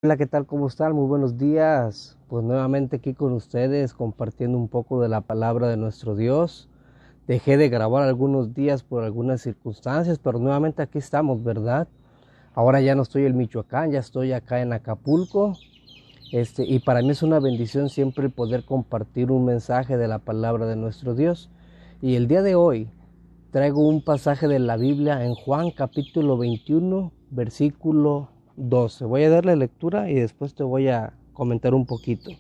Hola, ¿qué tal? ¿Cómo están? Muy buenos días. Pues nuevamente aquí con ustedes compartiendo un poco de la palabra de nuestro Dios. Dejé de grabar algunos días por algunas circunstancias, pero nuevamente aquí estamos, ¿verdad? Ahora ya no estoy en Michoacán, ya estoy acá en Acapulco. Y para mí es una bendición siempre poder compartir un mensaje de la palabra de nuestro Dios. Y el día de hoy traigo un pasaje de la Biblia en Juan capítulo 21, versículo 12. Voy a darle lectura y después te voy a comentar un poquito.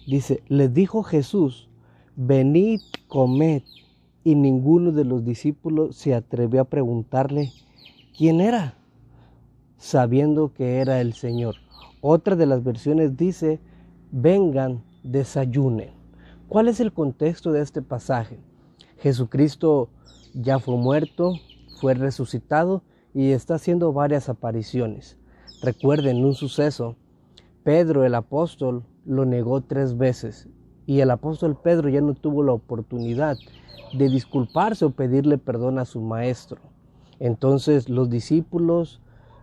Dice, les dijo Jesús, venid, comed. Y ninguno de los discípulos se atrevió a preguntarle quién era, sabiendo que era el Señor. Otra de las versiones dice, vengan, desayunen. ¿Cuál es el contexto de este pasaje? Jesucristo ya fue muerto, fue resucitado y está haciendo varias apariciones. Recuerden un suceso, Pedro el apóstol lo negó 3 veces y el apóstol Pedro ya no tuvo la oportunidad de disculparse o pedirle perdón a su maestro. Entonces los discípulos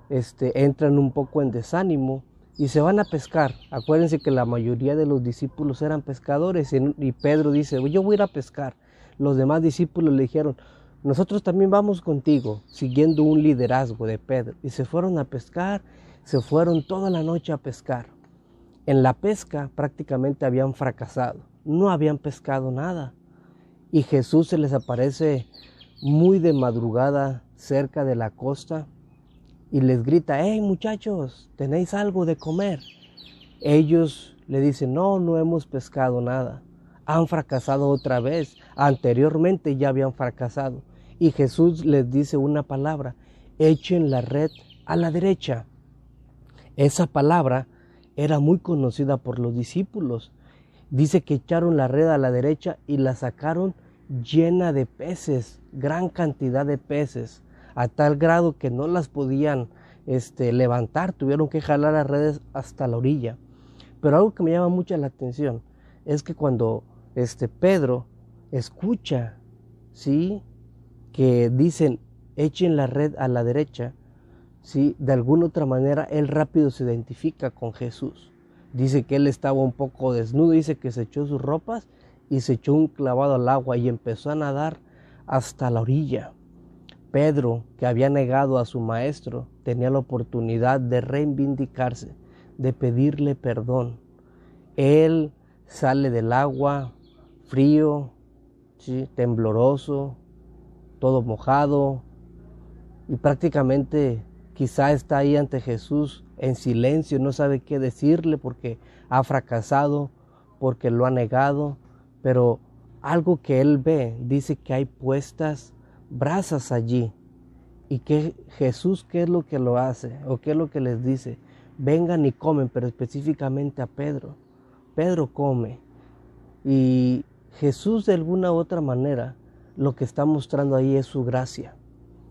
entran un poco en desánimo y se van a pescar. Acuérdense que la mayoría de los discípulos eran pescadores y Pedro dice, yo voy a ir a pescar. Los demás discípulos le dijeron, nosotros también vamos contigo, siguiendo un liderazgo de Pedro. Y se fueron a pescar, se fueron toda la noche a pescar. En la pesca prácticamente habían fracasado, no habían pescado nada. Y Jesús se les aparece muy de madrugada cerca de la costa y les grita, hey muchachos, ¿tenéis algo de comer? Ellos le dicen, no, no hemos pescado nada. Han fracasado otra vez. Anteriormente ya habían fracasado. Y Jesús les dice una palabra, echen la red a la derecha. Esa palabra era muy conocida por los discípulos. Dice que echaron la red a la derecha y la sacaron llena de peces, gran cantidad de peces, a tal grado que no las podían levantar, tuvieron que jalar las redes hasta la orilla. Pero algo que me llama mucho la atención es que cuando Pedro escucha, ¿sí?, que dicen echen la red a la derecha, ¿sí?, de alguna otra manera él rápido se identifica con Jesús. Dice que él estaba un poco desnudo, dice que se echó sus ropas y se echó un clavado al agua y empezó a nadar hasta la orilla. Pedro, que había negado a su maestro, tenía la oportunidad de reivindicarse, de pedirle perdón. Él sale del agua frío, ¿sí?, tembloroso, todo mojado y prácticamente quizá está ahí ante Jesús en silencio, no sabe qué decirle porque ha fracasado, porque lo ha negado, pero algo que él ve, dice que hay puestas brasas allí y que Jesús, ¿qué es lo que lo hace? ¿O qué es lo que les dice? Vengan y comen, pero específicamente a Pedro. Pedro come y Jesús de alguna u otra manera lo que está mostrando ahí es su gracia.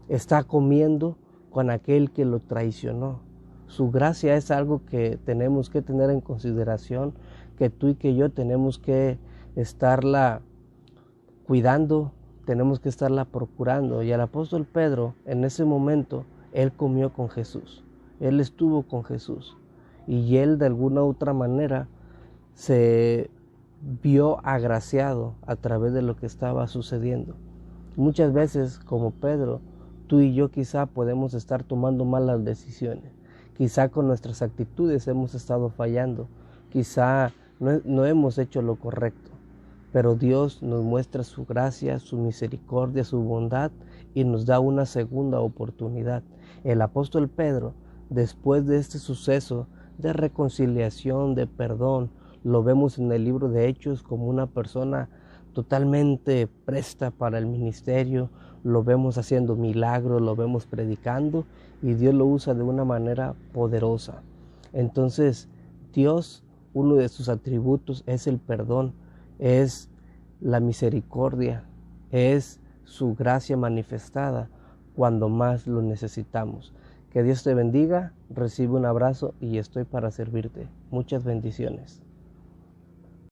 Está comiendo con aquel que lo traicionó. Su gracia es algo que tenemos que tener en consideración, que tú y que yo tenemos que estarla cuidando, tenemos que estarla procurando. Y el apóstol Pedro, en ese momento, él comió con Jesús, él estuvo con Jesús y él de alguna u otra manera se vio agraciado a través de lo que estaba sucediendo. Muchas veces, como Pedro, tú y yo quizá podemos estar tomando malas decisiones. Quizá con nuestras actitudes hemos estado fallando. Quizá no hemos hecho lo correcto. Pero Dios nos muestra su gracia, su misericordia, su bondad y nos da una segunda oportunidad. El apóstol Pedro, después de este suceso de reconciliación, de perdón, lo vemos en el libro de Hechos como una persona totalmente presta para el ministerio, lo vemos haciendo milagros, lo vemos predicando y Dios lo usa de una manera poderosa. Entonces, Dios, uno de sus atributos es el perdón, es la misericordia, es su gracia manifestada cuando más lo necesitamos. Que Dios te bendiga, recibe un abrazo y estoy para servirte. Muchas bendiciones.